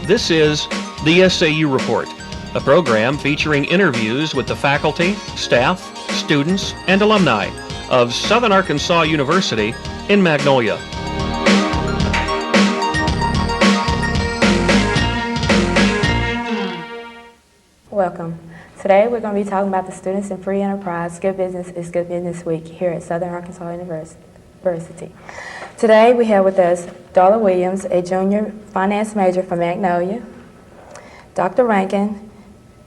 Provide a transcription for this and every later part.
This is the SAU Report, a program featuring interviews with the faculty, staff, students, and alumni of Southern Arkansas University in Magnolia. Welcome. Today we're going to be talking about the Students in Free Enterprise Good Business is Good Business Week here at Southern Arkansas University. Today we have with us Darla Williams, a junior finance major from Magnolia, Dr. Rankin,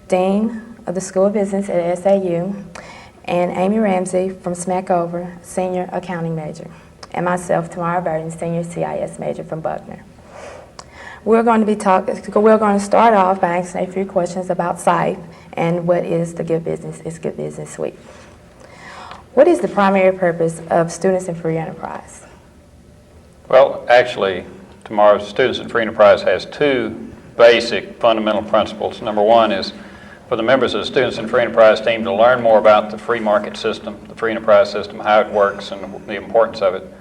Dean of the School of Business at SAU, and Amy Ramsey from Smackover, senior accounting major, and myself, Tamara, Burton, senior CIS major from Buckner. We're going to start off by asking a few questions about SAU and what is the Good Business is Good Business Week. What is the primary purpose of Students in Free Enterprise? Well, actually, tomorrow's Students in Free Enterprise has two basic fundamental principles. Number one is for the members of the Students in Free Enterprise team to learn more about the free market system, the free enterprise system, how it works and the importance of it.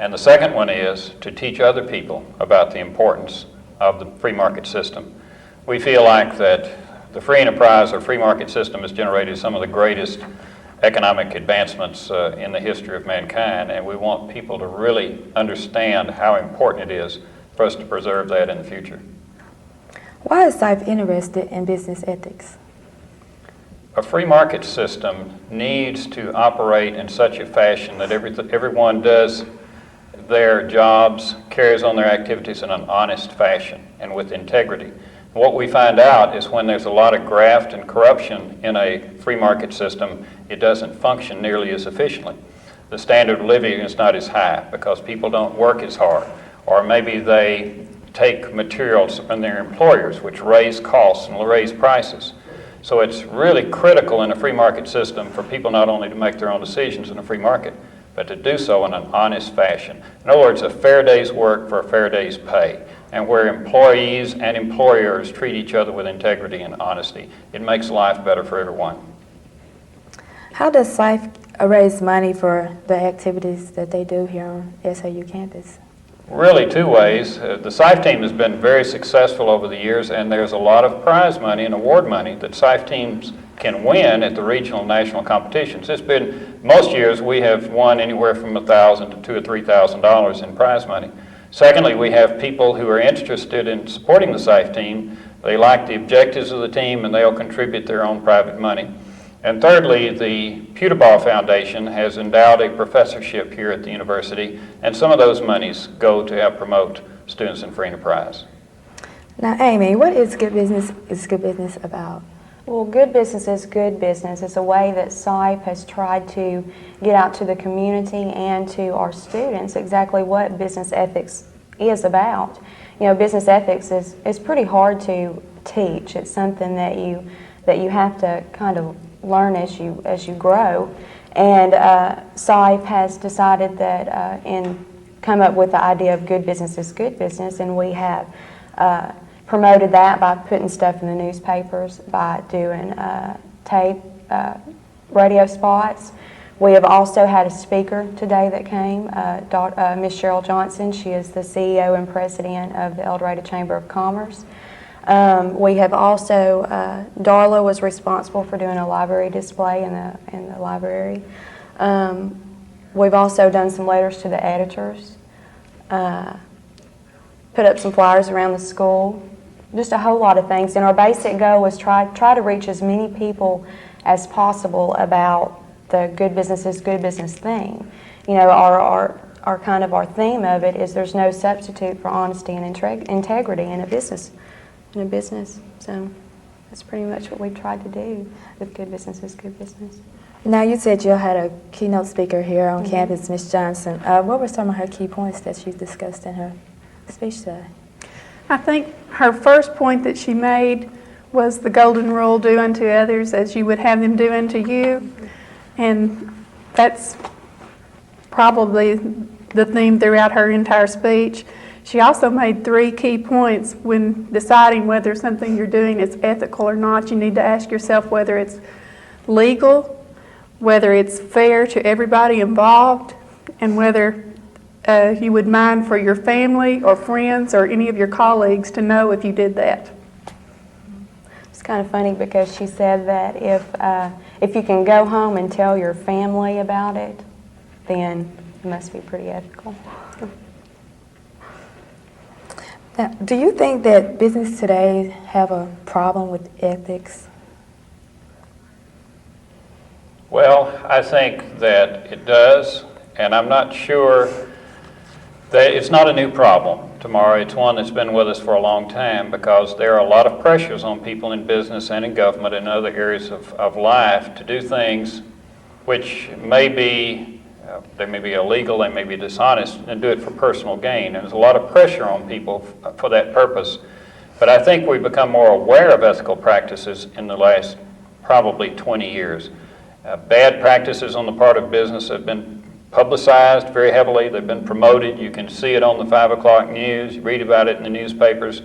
And the second one is to teach other people about the importance of the free market system. We feel like that the free enterprise or free market system has generated some of the greatest economic advancements in the history of mankind, and we want people to really understand how important it is for us to preserve that in the future. Why is SAU interested in business ethics? A free market system needs to operate in such a fashion that everyone does their jobs, carries on their activities in an honest fashion and with integrity. What we find out is when there's a lot of graft and corruption in a free market system, it doesn't function nearly as efficiently. The standard of living is not as high because people don't work as hard, or maybe they take materials from their employers, which raise costs and raise prices. So it's really critical in a free market system for people not only to make their own decisions in a free market, but to do so in an honest fashion. In other words, a fair day's work for a fair day's pay, and where employees and employers treat each other with integrity and honesty. It makes life better for everyone. How does SAU raise money for the activities that they do here on SAU campus? Really two ways. The SAU team has been very successful over the years, and there's a lot of prize money and award money that SAU teams can win at the regional and national competitions. It's been, most years we have won anywhere from $1,000 to $2,000 or $3,000 in prize money. Secondly, we have people who are interested in supporting the SAU team. They like the objectives of the team and they'll contribute their own private money. And thirdly, the Pewterball Foundation has endowed a professorship here at the university, and some of those monies go to help promote Students in Free Enterprise. Now, Amy, what is Good Business about? Well, good business is good business. It's a way that SAU has tried to get out to the community and to our students exactly what business ethics is about. You know, business ethics is pretty hard to teach. It's something that you have to kind of learn as you grow. And SAU has decided that come up with the idea of good business is good business, and we have promoted that by putting stuff in the newspapers, by doing tape, radio spots. We have also had a speaker today that came, Ms. Cheryl Johnson. She is the CEO and president of the El Dorado Chamber of Commerce. We have also, Darla was responsible for doing a library display in the library. We've also done some letters to the editors, put up some flyers around the school, just a whole lot of things. And our basic goal was try to reach as many people as possible about the good business is good business thing. You know, our kind of our theme of it is there's no substitute for honesty and integrity in a business. So that's pretty much what we've tried to do with Good Business is Good Business. Now, you said you had a keynote speaker here on campus, Ms. Johnson. What were some of her key points that she discussed in her speech today? I think her first point that she made was the golden rule, do unto others as you would have them do unto you. And that's probably the theme throughout her entire speech. She also made three key points when deciding whether something you're doing is ethical or not. You need to ask yourself whether it's legal, whether it's fair to everybody involved, and whether you would mind for your family or friends or any of your colleagues to know if you did that? It's kind of funny because she said that if you can go home and tell your family about it, then it must be pretty ethical. Now, do you think that business today have a problem with ethics? Well, I think that it does, and I'm not sure that it's not a new problem, Tamara. It's one that's been with us for a long time because there are a lot of pressures on people in business and in government and other areas of life to do things which may be, they may be illegal, they may be dishonest, and do it for personal gain. And there's a lot of pressure on people for that purpose. But I think we've become more aware of ethical practices in the last probably 20 years. Bad practices on the part of business have been publicized very heavily. They've been promoted. You can see it on the 5 o'clock news. You read about it in the newspapers.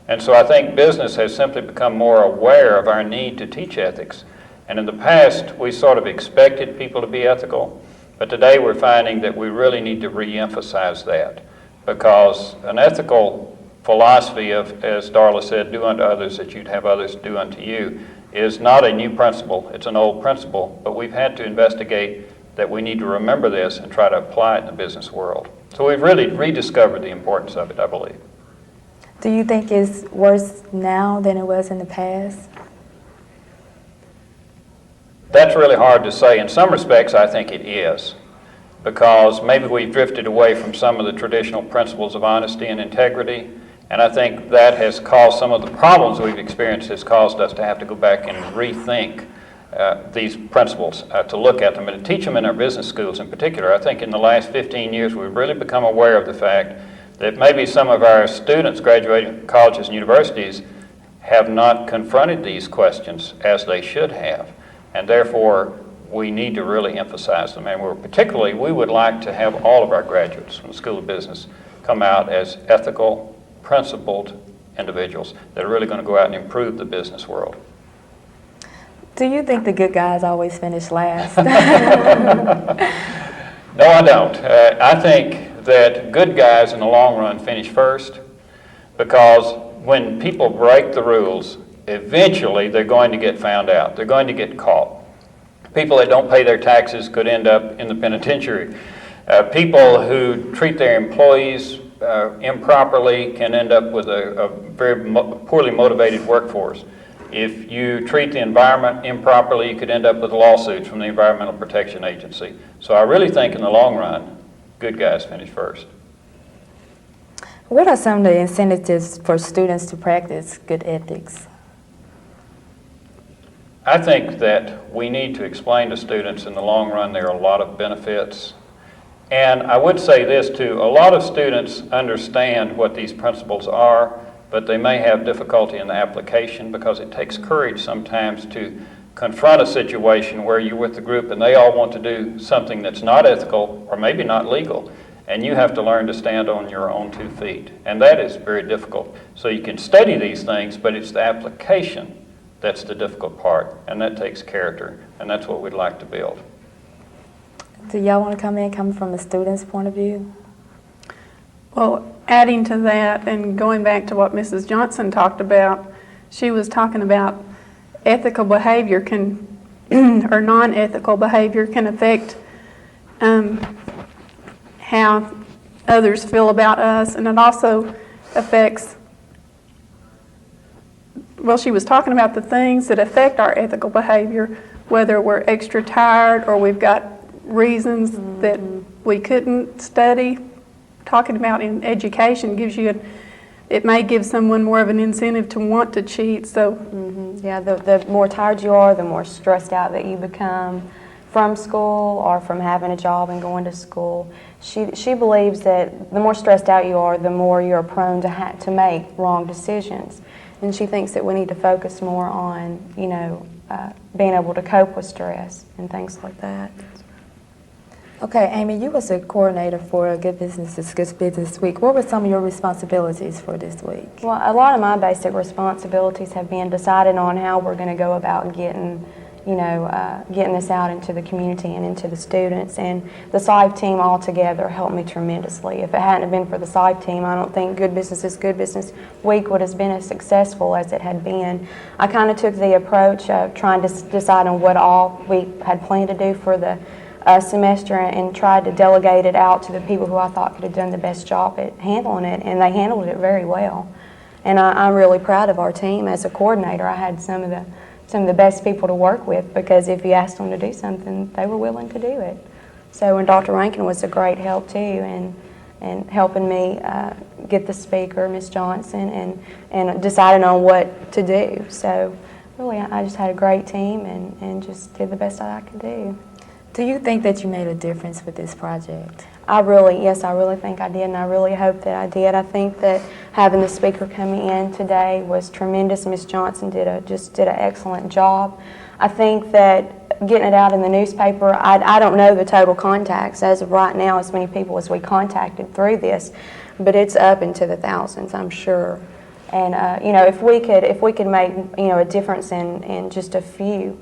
And so I think business has simply become more aware of our need to teach ethics. And in the past, we sort of expected people to be ethical. But today we're finding that we really need to re-emphasize that, because an ethical philosophy of, as Darla said, do unto others that you'd have others do unto you, is not a new principle. It's an old principle, but we've had to investigate that we need to remember this and try to apply it in the business world. So we've really rediscovered the importance of it, I believe. Do you think it's worse now than it was in the past? That's really hard to say. In some respects, I think it is, because maybe we've drifted away from some of the traditional principles of honesty and integrity, and I think that has caused some of the problems we've experienced, has caused us to have to go back and rethink these principles, to look at them and to teach them in our business schools in particular. I think in the last 15 years we've really become aware of the fact that maybe some of our students graduating from colleges and universities have not confronted these questions as they should have. And therefore, we need to really emphasize them. And we would like to have all of our graduates from the School of Business come out as ethical, principled individuals that are really going to go out and improve the business world. Do you think the good guys always finish last? No, I don't. I think that good guys in the long run finish first, because when people break the rules, eventually they're going to get found out. They're going to get caught. People that don't pay their taxes could end up in the penitentiary. People who treat their employees improperly can end up with a very poorly motivated workforce. If you treat the environment improperly, you could end up with lawsuits from the Environmental Protection Agency. So I really think in the long run, good guys finish first. What are some of the incentives for students to practice good ethics? I think that we need to explain to students in the long run there are a lot of benefits. And I would say this too, a lot of students understand what these principles are, but they may have difficulty in the application because it takes courage sometimes to confront a situation where you're with the group and they all want to do something that's not ethical or maybe not legal, and you have to learn to stand on your own 2 feet. And that is very difficult. So you can study these things, but it's the application that's the difficult part, and that takes character, and that's what we'd like to build. Do y'all want to come from a student's point of view? Well, adding to that and going back to what Mrs. Johnson talked about, she was talking about ethical behavior can, or non-ethical behavior can affect how others feel about us, and it also affects, well, she was talking about the things that affect our ethical behavior, whether we're extra tired or we've got reasons that we couldn't study. Talking about in education gives you, it may give someone more of an incentive to want to cheat. So, Yeah, the more tired you are, the more stressed out that you become from school or from having a job and going to school. She believes that the more stressed out you are, the more you're prone to make wrong decisions. And she thinks that we need to focus more on, being able to cope with stress and things like that. Okay, Amy, you was a coordinator for Good Business Good Business Week. What were some of your responsibilities for this week? Well, a lot of my basic responsibilities have been deciding on how we're going to go about getting, getting this out into the community and into the students. And the SAU team altogether helped me tremendously. If it hadn't been for the SAU team, I don't think Good Business Week would have been as successful as it had been. I kind of took the approach of trying to decide on what all we had planned to do for the semester and tried to delegate it out to the people who I thought could have done the best job at handling it, and they handled it very well. And I'm really proud of our team. As a coordinator, I had some of the best people to work with, because if you asked them to do something, they were willing to do it. So, and Dr. Rankin was a great help too, and helping me get the speaker, Ms. Johnson, and deciding on what to do. So really, I just had a great team and just did the best that I could do. Do you think that you made a difference with this project? Yes, I really think I did, and I really hope that I did. I think that having the speaker coming in today was tremendous. Ms. Johnson just did an excellent job. I think that getting it out in the newspaper, I don't know the total contacts as of right now, as many people as we contacted through this, but it's up into the thousands, I'm sure. And if we could make a difference in just a few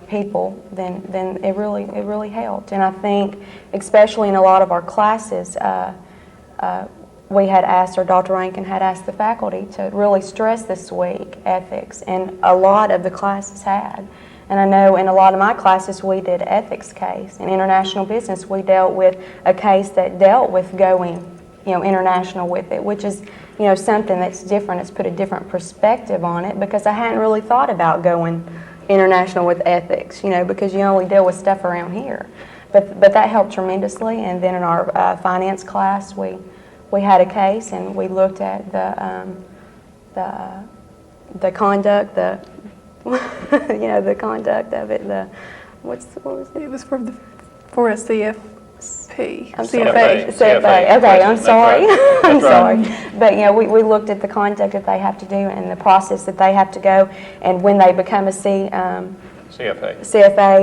people, then it really helped. And I think, especially in a lot of our classes, we had asked, or Dr. Rankin had asked the faculty to really stress this week ethics, and a lot of the classes had. And I know in a lot of my classes we did ethics case. In international business, we dealt with a case that dealt with going international with it, which is something that's different. It's put a different perspective on it, because I hadn't really thought about going international with ethics, because you only deal with stuff around here. But that helped tremendously. And then in our finance class, we had a case, and we looked at the conduct, the conduct of it. What was it? It was for a CFP. I'm CFA. CFA. Okay, I'm sorry. Right. I'm sorry. Right. But we looked at the conduct that they have to do and the process that they have to go, and when they become a CFA,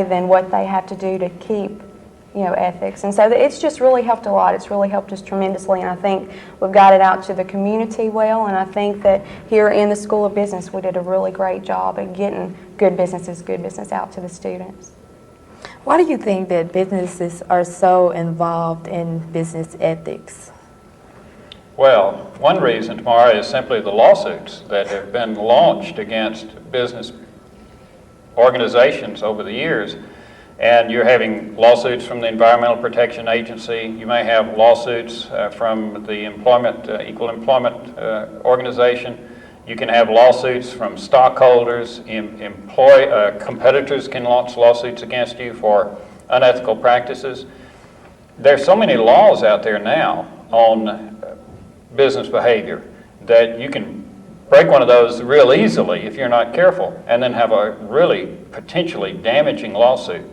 then what they have to do to keep ethics. And so it's just really helped a lot. It's really helped us tremendously, and I think we've got it out to the community well, and I think that here in the School of Business we did a really great job at getting good business out to the students. Why do you think that businesses are so involved in business ethics? Well, one reason, Tamara, is simply the lawsuits that have been launched against business organizations over the years. And you're having lawsuits from the Environmental Protection Agency. You may have lawsuits from the Equal Employment Organization. You can have lawsuits from stockholders. Competitors can launch lawsuits against you for unethical practices. There's so many laws out there now on business behavior that you can break one of those real easily if you're not careful, and then have a really potentially damaging lawsuit.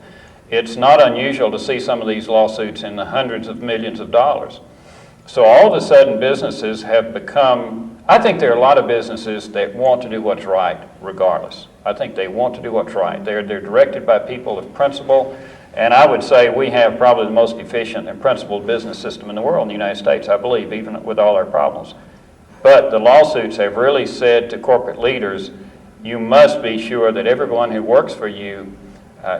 It's not unusual to see some of these lawsuits in the hundreds of millions of dollars. So all of a sudden businesses have become, I think there are a lot of businesses that want to do what's right regardless. I think they want to do what's right. They're directed by people of principle, and I would say we have probably the most efficient and principled business system in the world in the United States, I believe, even with all our problems. But the lawsuits have really said to corporate leaders, you must be sure that everyone who works for you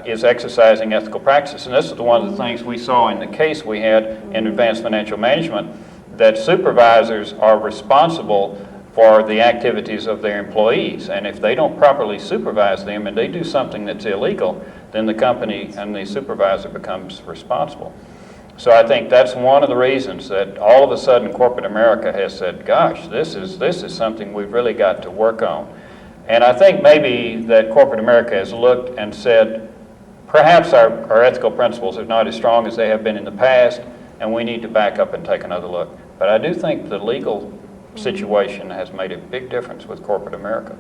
is exercising ethical practices. And this is one of the things we saw in the case we had in advanced financial management, that supervisors are responsible for the activities of their employees. And if they don't properly supervise them and they do something that's illegal, then the company and the supervisor becomes responsible. So I think that's one of the reasons that all of a sudden corporate America has said, gosh, this is something we've really got to work on. And I think maybe that corporate America has looked and said, perhaps our ethical principles are not as strong as they have been in the past, and we need to back up and take another look. But I do think the legal situation has made a big difference with corporate America.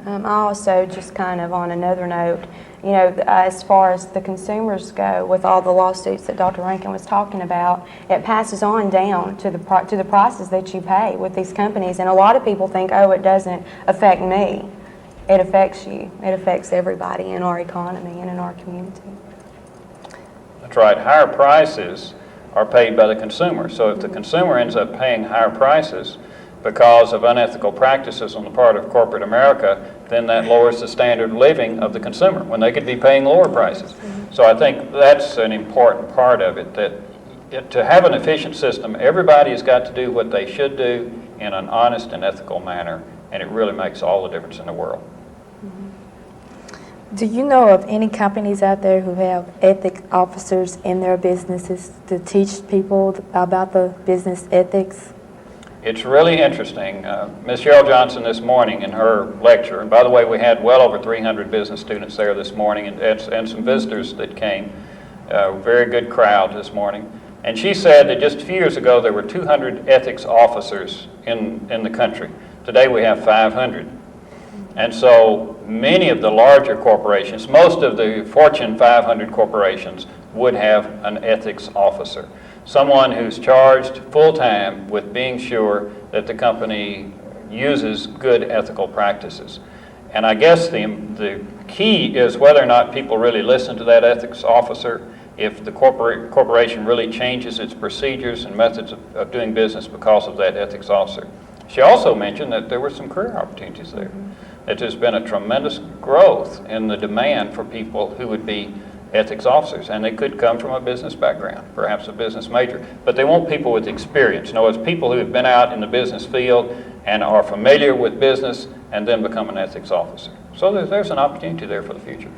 I also, just kind of on another note, as far as the consumers go, with all the lawsuits that Dr. Rankin was talking about, it passes on down to the prices that you pay with these companies. And a lot of people think, oh, it doesn't affect me. It affects you. It affects everybody in our economy and in our community. That's right. Higher prices are paid by the consumer. So if the consumer ends up paying higher prices, because of unethical practices on the part of corporate America, then that lowers the standard of living of the consumer when they could be paying lower prices. So I think that's an important part of it, that to have an efficient system, everybody has got to do what they should do in an honest and ethical manner, and it really makes all the difference in the world. Do you know of any companies out there who have ethics officers in their businesses to teach people about the business ethics? It's really interesting. Ms. Cheryl Johnson this morning in her lecture, and by the way, we had well over 300 business students there this morning and some visitors that came, very good crowd this morning. And she said that just a few years ago there were 200 ethics officers in the country. Today we have 500. And so many of the larger corporations, most of the Fortune 500 corporations would have an ethics officer. Someone who's charged full-time with being sure that the company uses good ethical practices. And I guess the key is whether or not people really listen to that ethics officer, if the corporation really changes its procedures and methods of doing business because of that ethics officer. She also mentioned that there were some career opportunities there. That there's been a tremendous growth in the demand for people who would be ethics officers, and they could come from a business background, perhaps a business major, but they want people with experience. In other words, people who have been out in the business field and are familiar with business and then become an ethics officer. So there's an opportunity there for the future.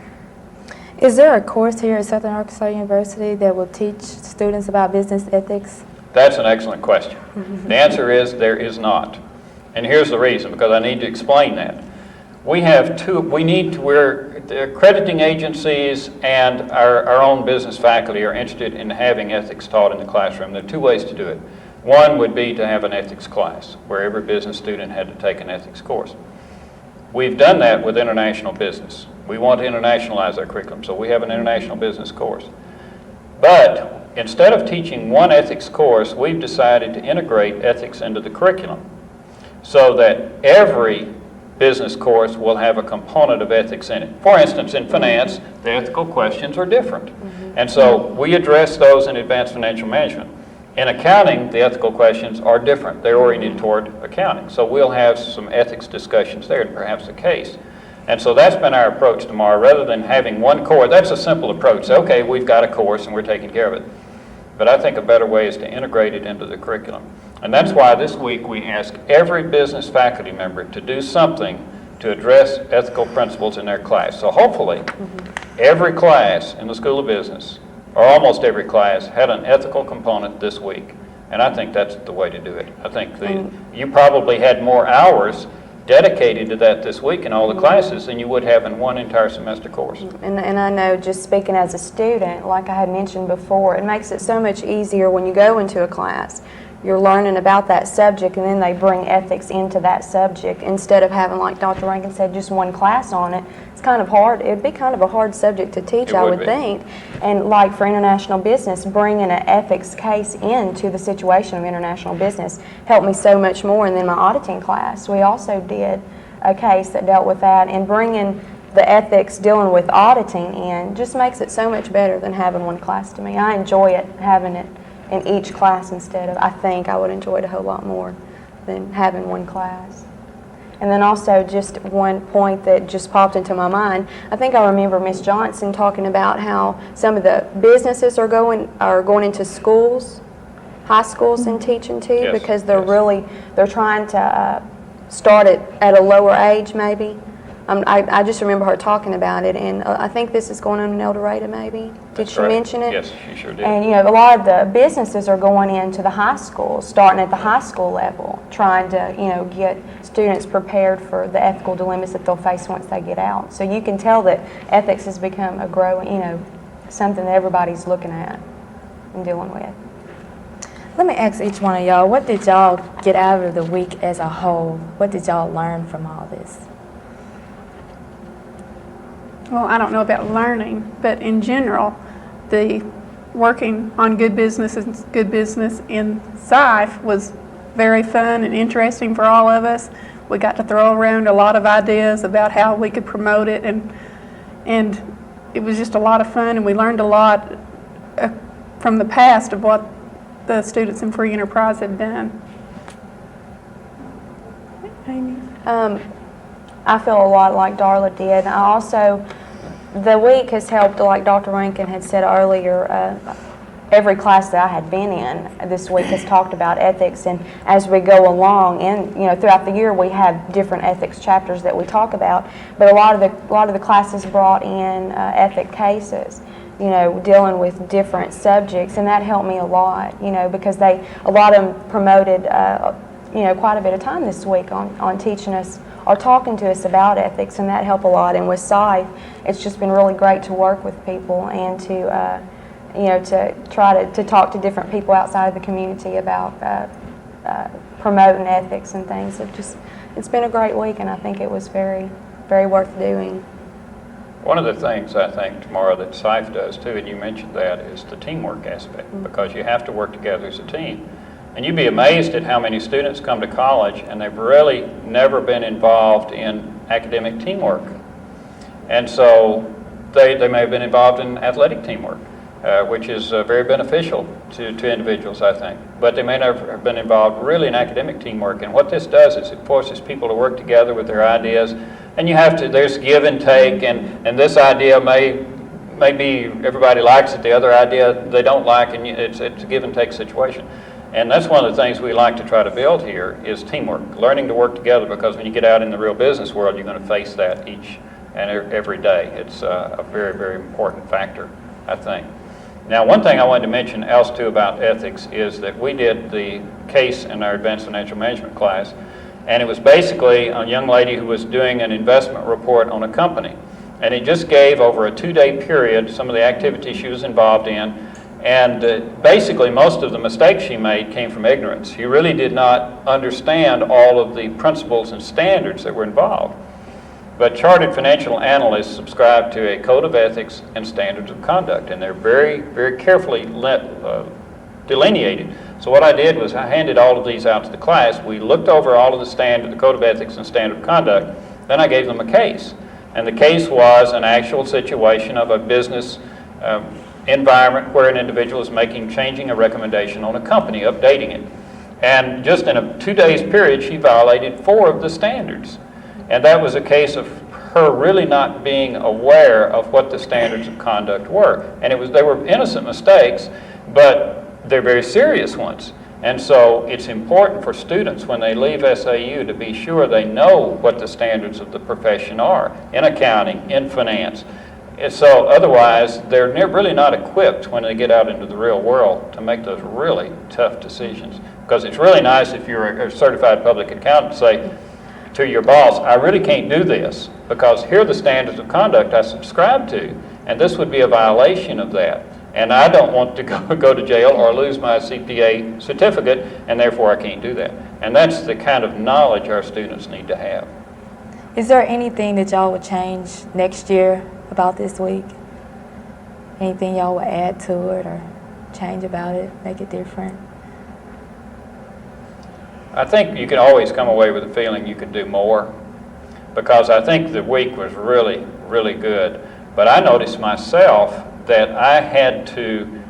Is there a course here at Southern Arkansas University that will teach students about business ethics? That's an excellent question. The answer is there is not. And here's the reason, because I need to explain that. The accrediting agencies and our own business faculty are interested in having ethics taught in the classroom. There are two ways to do it. One would be to have an ethics class, where every business student had to take an ethics course. We've done that with international business. We want to internationalize our curriculum, so we have an international business course. But instead of teaching one ethics course, we've decided to integrate ethics into the curriculum so that every business course will have a component of ethics in it. For instance, in finance, the ethical questions are different. And so we address those in advanced financial management. In accounting, the ethical questions are different. They're oriented toward accounting. So we'll have some ethics discussions there, and perhaps a case. And so that's been our approach, Tamara. Rather than having one course, that's a simple approach. Okay, we've got a course and we're taking care of it. But I think a better way is to integrate it into the curriculum. And that's why this week we ask every business faculty member to do something to address ethical principles in their class. So hopefully, every class in the School of Business, or almost every class, had an ethical component this week. And I think that's the way to do it. I think you probably had more hours dedicated to that this week in all the classes than you would have in one entire semester course. And I know, just speaking as a student, like I had mentioned before, it makes it so much easier when you go into a class. You're learning about that subject, and then they bring ethics into that subject instead of having, like Dr. Rankin said, just one class on it. It's kind of hard. It'd be kind of a hard subject to teach, I would think. And like for international business, bringing an ethics case into the situation of international business helped me so much more. And then my auditing class, we also did a case that dealt with that, and bringing the ethics dealing with auditing in just makes it so much better than having one class to me. I enjoy it, having it in each class instead of, I think I would enjoy it a whole lot more than having one class. And then also just one point that just popped into my mind, I think I remember Ms. Johnson talking about how some of the businesses are going into schools, high schools, and teaching too, Yes, because they're yes. they're trying to start it at a lower age maybe. I just remember her talking about it, and I think this is going on in El Dorado maybe. Did she mention it? Yes, she sure did. And you know, a lot of the businesses are going into the high school, starting at the high school level, trying to, get students prepared for the ethical dilemmas that they'll face once they get out. So you can tell that ethics has become a growing, something that everybody's looking at and dealing with. Let me ask each one of y'all, what did y'all get out of the week as a whole? What did y'all learn from all this? Well, I don't know about learning, but in general, the working on good business in SAIF was very fun and interesting for all of us. We got to throw around a lot of ideas about how we could promote it, and it was just a lot of fun, and we learned a lot from the past of what the students in free enterprise had done. I feel a lot like Darla did. I also, the week has helped, like Dr. Rankin had said earlier, every class that I had been in this week has talked about ethics, and as we go along, and throughout the year we have different ethics chapters that we talk about. But a lot of the classes brought in ethic cases, dealing with different subjects, and that helped me a lot, because a lot of them promoted, quite a bit of time this week on teaching us or talking to us about ethics, and that helped a lot. And with SAU, it's just been really great to work with people and to to try to talk to different people outside of the community about promoting ethics and things. It's been a great week, and I think it was very, very worth doing. One of the things I think, Tamara, that SAU does too, and you mentioned that, is the teamwork aspect, because you have to work together as a team. And you'd be amazed at how many students come to college and they've really never been involved in academic teamwork. And so they may have been involved in athletic teamwork, which is very beneficial to individuals, I think. But they may never have been involved really in academic teamwork. And what this does is it forces people to work together with their ideas. And there's give and take, and this idea may be everybody likes it, the other idea they don't like, and it's a give and take situation. And that's one of the things we like to try to build here is teamwork, learning to work together, because when you get out in the real business world, you're going to face that each and every day. It's a very, very important factor, I think. Now, one thing I wanted to mention else too about ethics is that we did the case in our advanced financial management class, and it was basically a young lady who was doing an investment report on a company. And it just gave over a 2-day period some of the activities she was involved in. And basically, most of the mistakes she made came from ignorance. She really did not understand all of the principles and standards that were involved. But chartered financial analysts subscribe to a code of ethics and standards of conduct, and they're very, very carefully delineated. So what I did was I handed all of these out to the class. We looked over all of the code of ethics and standard of conduct. Then I gave them a case. And the case was an actual situation of a business environment where an individual is changing a recommendation on a company, updating it. And just in a 2 days period, she violated 4 of the standards. And that was a case of her really not being aware of what the standards of conduct were. And they were innocent mistakes, but they're very serious ones. And so it's important for students when they leave SAU to be sure they know what the standards of the profession are in accounting, in finance. So otherwise, they're really not equipped when they get out into the real world to make those really tough decisions. Because it's really nice if you're a certified public accountant to say to your boss, I really can't do this because here are the standards of conduct I subscribe to, and this would be a violation of that. And I don't want to go to jail or lose my CPA certificate, and therefore I can't do that. And that's the kind of knowledge our students need to have. Is there anything that y'all would change next year about this week? Anything y'all would add to it or change about it, make it different? I think you can always come away with a feeling you could do more, because I think the week was really, really good. But I noticed myself that I had to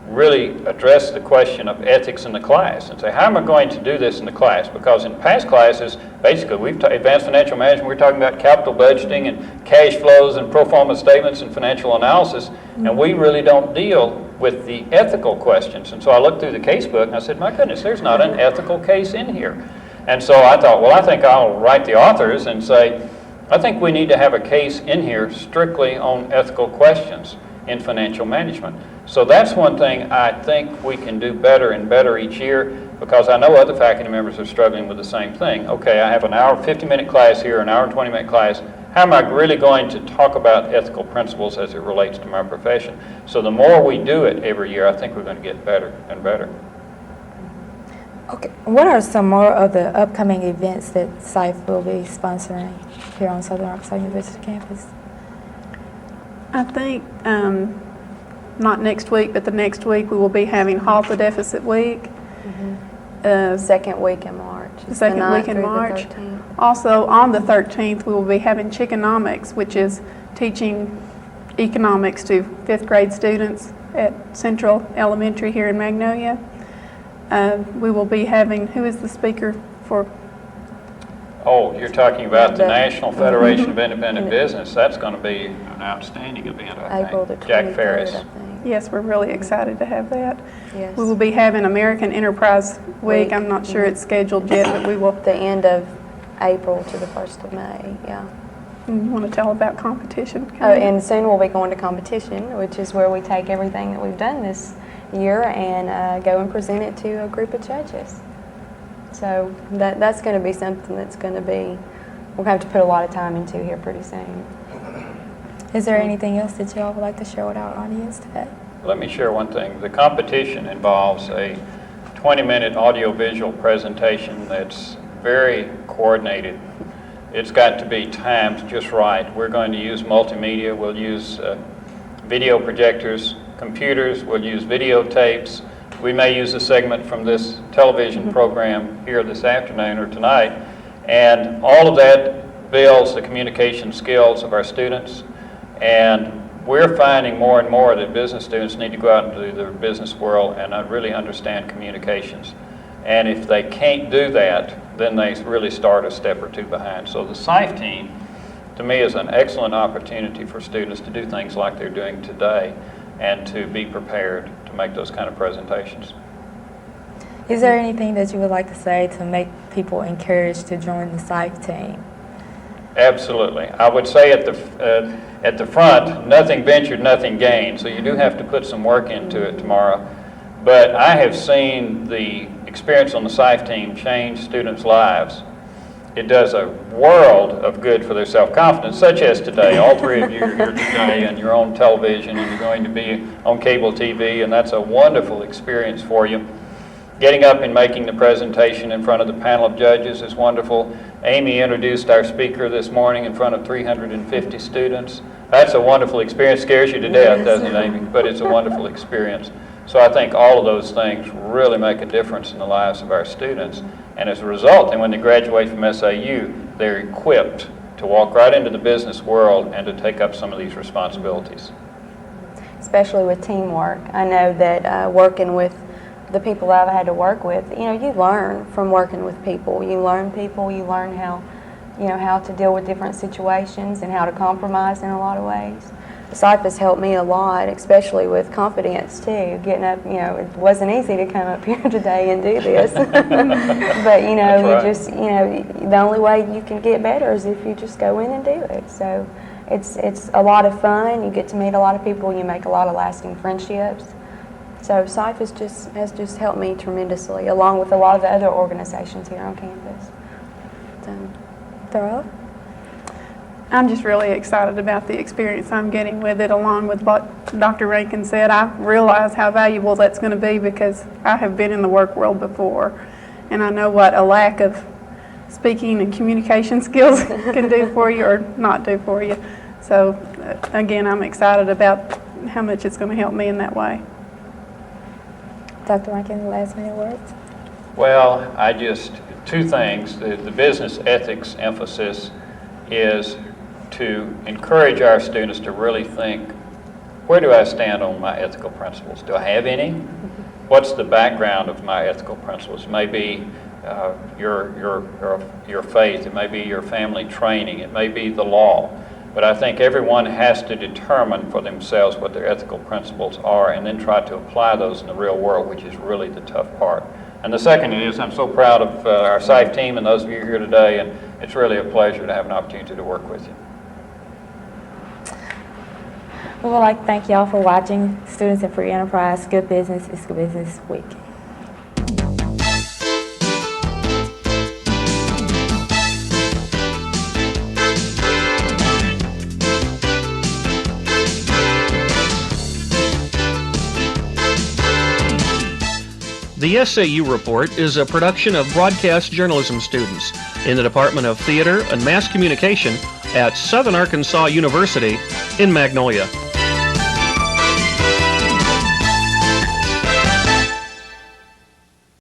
really address the question of ethics in the class and say, how am I going to do this in the class? Because in past classes, basically, advanced financial management, we're talking about capital budgeting and cash flows and pro forma statements and financial analysis, and we really don't deal with the ethical questions. And so I looked through the case book and I said, my goodness, there's not an ethical case in here. And so I thought, well, I think I'll write the authors and say, I think we need to have a case in here strictly on ethical questions in financial management. So that's one thing I think we can do better and better each year, because I know other faculty members are struggling with the same thing. Okay, I have an hour, 50-minute class here, an hour and 20-minute class. How am I really going to talk about ethical principles as it relates to my profession? So the more we do it every year, I think we're going to get better and better. Okay, what are some more of the upcoming events that SAU will be sponsoring here on Southern Arkansas University campus? I think not next week, but the next week we will be having Halt the Deficit Week. Second week in March. The second week in March. Also, on the 13th, we will be having Chickonomics, which is teaching economics to 5th grade students at Central Elementary here in Magnolia. We will be having, who is the speaker for Oh, you're talking about the The- National Federation of Independent Business. That's going to be an outstanding event, I April the think. Jack 23rd, Ferris. I think. Yes, we're really excited to have that. Yes. We will be having American Enterprise Week. Week. I'm not sure it's scheduled yet, but we will. The end of April to the 1st of May, yeah. You want to tell about competition? Oh, and soon we'll be going to competition, which is where we take everything that we've done this year and go and present it to a group of judges. So that's going to be something that's going to be, we're going to have to put a lot of time into here pretty soon. Is there anything else that y'all would like to share with our audience today? Let me share one thing. The competition involves a 20-minute audiovisual presentation that's very coordinated. It's got to be timed just right. We're going to use multimedia. We'll use video projectors, computers. We'll use videotapes. We may use a segment from this television program here this afternoon or tonight. And all of that builds the communication skills of our students. And we're finding more and more that business students need to go out into the business world and really understand communications. And if they can't do that, then they really start a step or two behind. So the SIFE team, to me, is an excellent opportunity for students to do things like they're doing today and to be prepared to make those kind of presentations. Is there anything that you would like to say to make people encouraged to join the SIFE team? Absolutely. I would say at the front, nothing ventured, nothing gained. So you do have to put some work into it, Tamara. But I have seen the experience on the SIFE team change students' lives. It does a world of good for their self-confidence, such as today. All three of you are here today, and you're on television, and you're going to be on cable TV, and that's a wonderful experience for you. Getting up and making the presentation in front of the panel of judges is wonderful. Amy introduced our speaker this morning in front of 350 students. That's a wonderful experience. Scares you to death, doesn't it, Amy? But it's a wonderful experience. So I think all of those things really make a difference in the lives of our students. And as a result, and when they graduate from SAU, they're equipped to walk right into the business world and to take up some of these responsibilities. Especially with teamwork. I know that working with the people that I've had to work with, you know, you learn from working with people. You learn people, you learn how, you know, how to deal with different situations and how to compromise in a lot of ways. SIFE has helped me a lot, especially with confidence too. Getting up, you know, it wasn't easy to come up here today and do this. But, you know, That's right. you just, you know, the only way you can get better is if you just go in and do it. So it's a lot of fun. You get to meet a lot of people. You make a lot of lasting friendships. So SIFE has just helped me tremendously, along with a lot of the other organizations here on campus. So, Darla? I'm just really excited about the experience I'm getting with it, along with what Dr. Rankin said. I realize how valuable that's going to be because I have been in the work world before, and I know what a lack of speaking and communication skills can do for you or not do for you. So, again, I'm excited about how much it's going to help me in that way. Dr. Rankin, last minute words? Well, two things. The business ethics emphasis is to encourage our students to really think, where do I stand on my ethical principles? Do I have any? What's the background of my ethical principles? It may be your faith. It may be your family training. It may be the law. But I think everyone has to determine for themselves what their ethical principles are and then try to apply those in the real world, which is really the tough part. And the second is, I'm so proud of our SIFE team and those of you here today, and it's really a pleasure to have an opportunity to work with you. We would like to thank y'all for watching Students in Free Enterprise. Good business is Good Business Week. The SAU Report is a production of broadcast journalism students in the Department of Theater and Mass Communication at Southern Arkansas University in Magnolia.